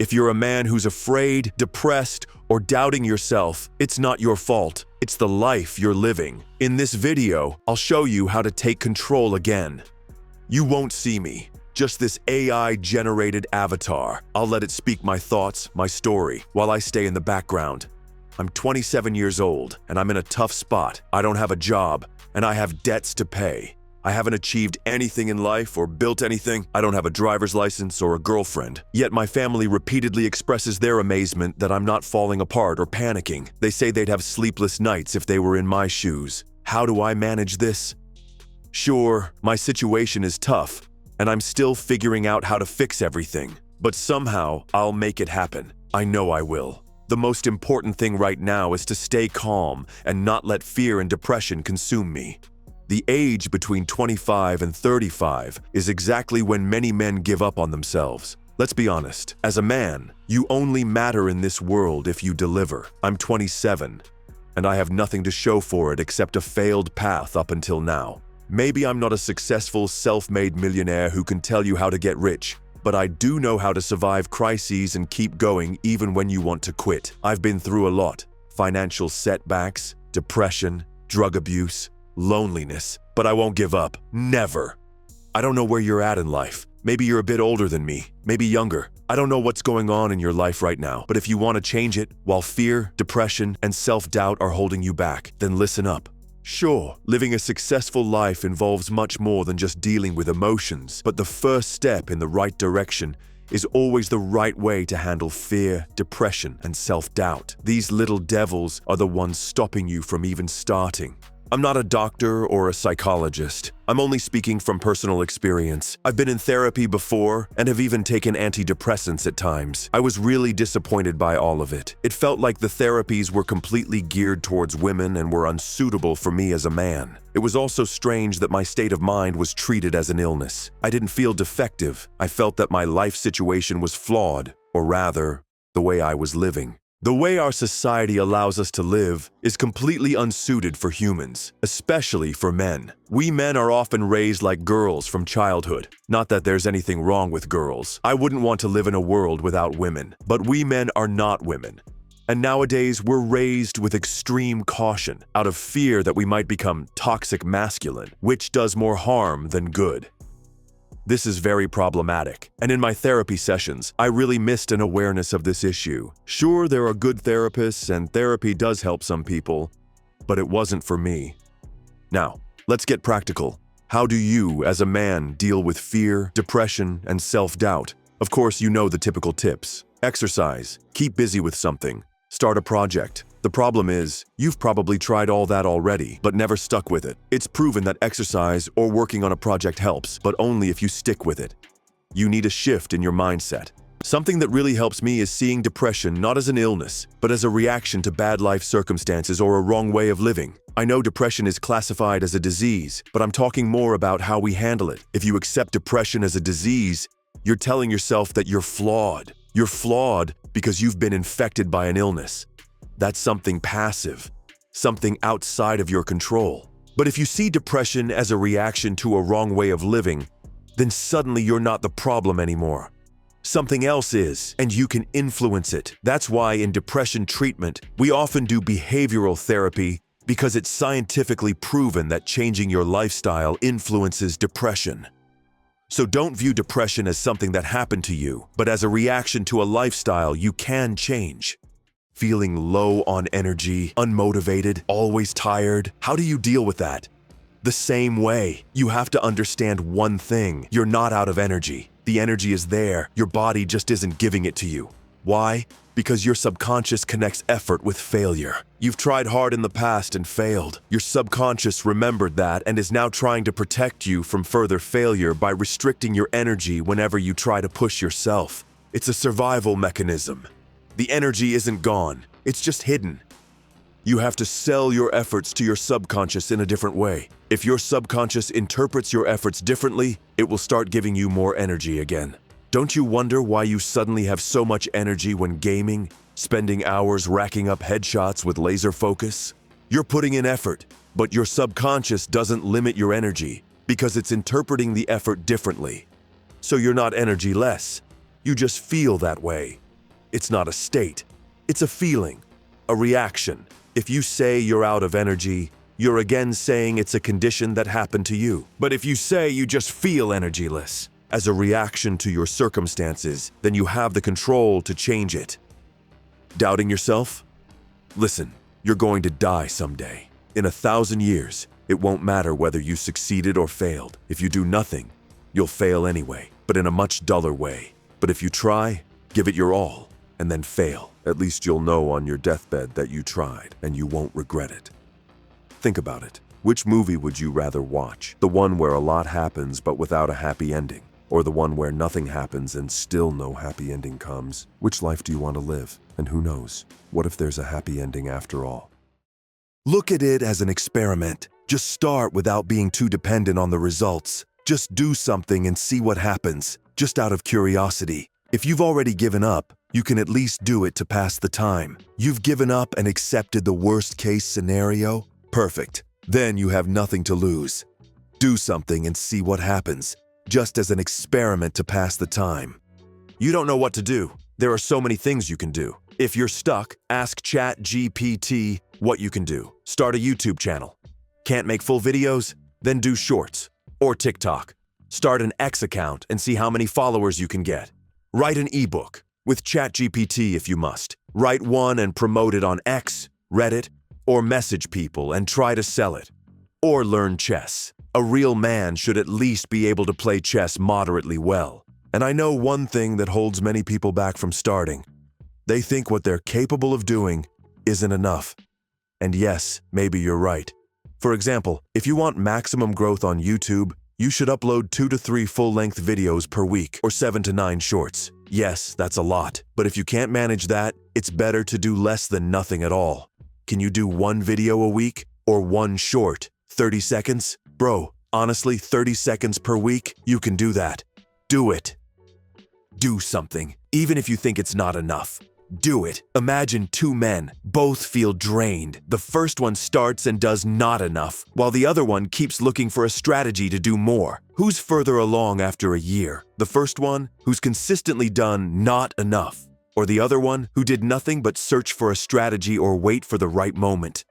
If you're a man who's afraid, depressed, or doubting yourself, it's not your fault. It's the life you're living. In this video, I'll show you how to take control again. You won't see me, just this AI-generated avatar. I'll let it speak my thoughts, my story, while I stay in the background. I'm 27 years old, and I'm in a tough spot. I don't have a job, and I have debts to pay. I haven't achieved anything in life or built anything. I don't have a driver's license or a girlfriend. Yet my family repeatedly expresses their amazement that I'm not falling apart or panicking. They say they'd have sleepless nights if they were in my shoes. How do I manage this? Sure, my situation is tough, and I'm still figuring out how to fix everything. But somehow, I'll make it happen. I know I will. The most important thing right now is to stay calm and not let fear and depression consume me. The age between 25 and 35 is exactly when many men give up on themselves. Let's be honest, as a man, you only matter in this world if you deliver. I'm 27, and I have nothing to show for it except a failed path up until now. Maybe I'm not a successful, self-made millionaire who can tell you how to get rich, but I do know how to survive crises and keep going even when you want to quit. I've been through a lot: financial setbacks, depression, drug abuse, loneliness, but I won't give up. Never. I don't know where you're at in life. Maybe you're a bit older than me, maybe younger. I don't know what's going on in your life right now, but if you want to change it, while fear, depression, and self-doubt are holding you back, then listen up. Sure, living a successful life involves much more than just dealing with emotions, but the first step in the right direction is always the right way to handle fear, depression, and self-doubt. These little devils are the ones stopping you from even starting. I'm not a doctor or a psychologist. I'm only speaking from personal experience. I've been in therapy before and have even taken antidepressants at times. I was really disappointed by all of it. It felt like the therapies were completely geared towards women and were unsuitable for me as a man. It was also strange that my state of mind was treated as an illness. I didn't feel defective. I felt that my life situation was flawed, or rather, the way I was living. The way our society allows us to live is completely unsuited for humans, especially for men. We men are often raised like girls from childhood. Not that there's anything wrong with girls. I wouldn't want to live in a world without women. But we men are not women. And nowadays, we're raised with extreme caution, out of fear that we might become toxic masculine, which does more harm than good. This is very problematic, and in my therapy sessions, I really missed an awareness of this issue. Sure, there are good therapists, and therapy does help some people, but it wasn't for me. Now, let's get practical. How do you, as a man, deal with fear, depression, and self-doubt? Of course, you know the typical tips. Exercise, keep busy with something, start a project. The problem is, you've probably tried all that already, but never stuck with it. It's proven that exercise or working on a project helps, but only if you stick with it. You need a shift in your mindset. Something that really helps me is seeing depression not as an illness, but as a reaction to bad life circumstances or a wrong way of living. I know depression is classified as a disease, but I'm talking more about how we handle it. If you accept depression as a disease, you're telling yourself that you're flawed. You're flawed because you've been infected by an illness. That's something passive, something outside of your control. But if you see depression as a reaction to a wrong way of living, then suddenly you're not the problem anymore. Something else is, and you can influence it. That's why in depression treatment, we often do behavioral therapy because it's scientifically proven that changing your lifestyle influences depression. So don't view depression as something that happened to you, but as a reaction to a lifestyle you can change. Feeling low on energy, unmotivated, always tired. How do you deal with that? The same way. You have to understand one thing. You're not out of energy. The energy is there. Your body just isn't giving it to you. Why? Because your subconscious connects effort with failure. You've tried hard in the past and failed. Your subconscious remembered that and is now trying to protect you from further failure by restricting your energy whenever you try to push yourself. It's a survival mechanism. The energy isn't gone, it's just hidden. You have to sell your efforts to your subconscious in a different way. If your subconscious interprets your efforts differently, it will start giving you more energy again. Don't you wonder why you suddenly have so much energy when gaming, spending hours racking up headshots with laser focus? You're putting in effort, but your subconscious doesn't limit your energy because it's interpreting the effort differently. So you're not energy less, you just feel that way. It's not a state. It's a feeling, a reaction. If you say you're out of energy, you're again saying it's a condition that happened to you. But if you say you just feel energyless as a reaction to your circumstances, then you have the control to change it. Doubting yourself? Listen, you're going to die someday. In 1,000 years, it won't matter whether you succeeded or failed. If you do nothing, you'll fail anyway, but in a much duller way. But if you try, give it your all, and then fail. At least you'll know on your deathbed that you tried, and you won't regret it. Think about it. Which movie would you rather watch? The one where a lot happens but without a happy ending? Or the one where nothing happens and still no happy ending comes? Which life do you want to live? And who knows? What if there's a happy ending after all? Look at it as an experiment. Just start without being too dependent on the results. Just do something and see what happens, just out of curiosity. If you've already given up, you can at least do it to pass the time. You've given up and accepted the worst-case scenario? Perfect. Then you have nothing to lose. Do something and see what happens, just as an experiment to pass the time. You don't know what to do. There are so many things you can do. If you're stuck, ask ChatGPT what you can do. Start a YouTube channel. Can't make full videos? Then do shorts. Or TikTok. Start an X account and see how many followers you can get. Write an ebook with ChatGPT if you must. Write one and promote it on X, Reddit, or message people and try to sell it. Or learn chess. A real man should at least be able to play chess moderately well. And I know one thing that holds many people back from starting. They think what they're capable of doing isn't enough. And yes, maybe you're right. For example, if you want maximum growth on YouTube, you should upload 2 to 3 full-length videos per week or 7 to 9 shorts. Yes, that's a lot. But if you can't manage that, it's better to do less than nothing at all. Can you do 1 video a week or 1 short? 30 seconds? Bro, honestly, 30 seconds per week, you can do that. Do it. Do something, even if you think it's not enough. Do it. Imagine 2 men, both feel drained. The first one starts and does not enough, while the other one keeps looking for a strategy to do more. Who's further along after a year? The first one, who's consistently done not enough, or the other one, who did nothing but search for a strategy or wait for the right moment?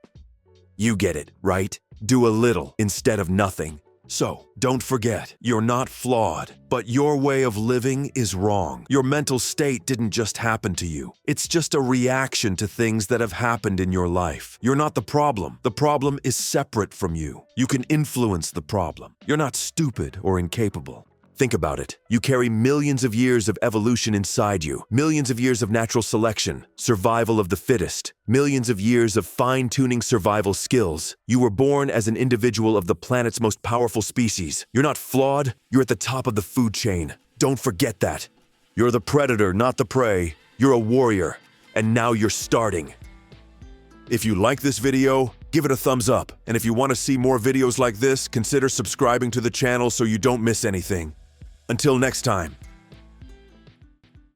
You get it, right? Do a little instead of nothing. So, don't forget, you're not flawed, but your way of living is wrong. Your mental state didn't just happen to you. It's just a reaction to things that have happened in your life. You're not the problem. The problem is separate from you. You can influence the problem. You're not stupid or incapable. Think about it. You carry millions of years of evolution inside you, millions of years of natural selection, survival of the fittest, millions of years of fine-tuning survival skills. You were born as an individual of the planet's most powerful species. You're not flawed, you're at the top of the food chain. Don't forget that. You're the predator, not the prey. You're a warrior, and now you're starting. If you like this video, give it a thumbs up. And if you want to see more videos like this, consider subscribing to the channel so you don't miss anything. Until next time.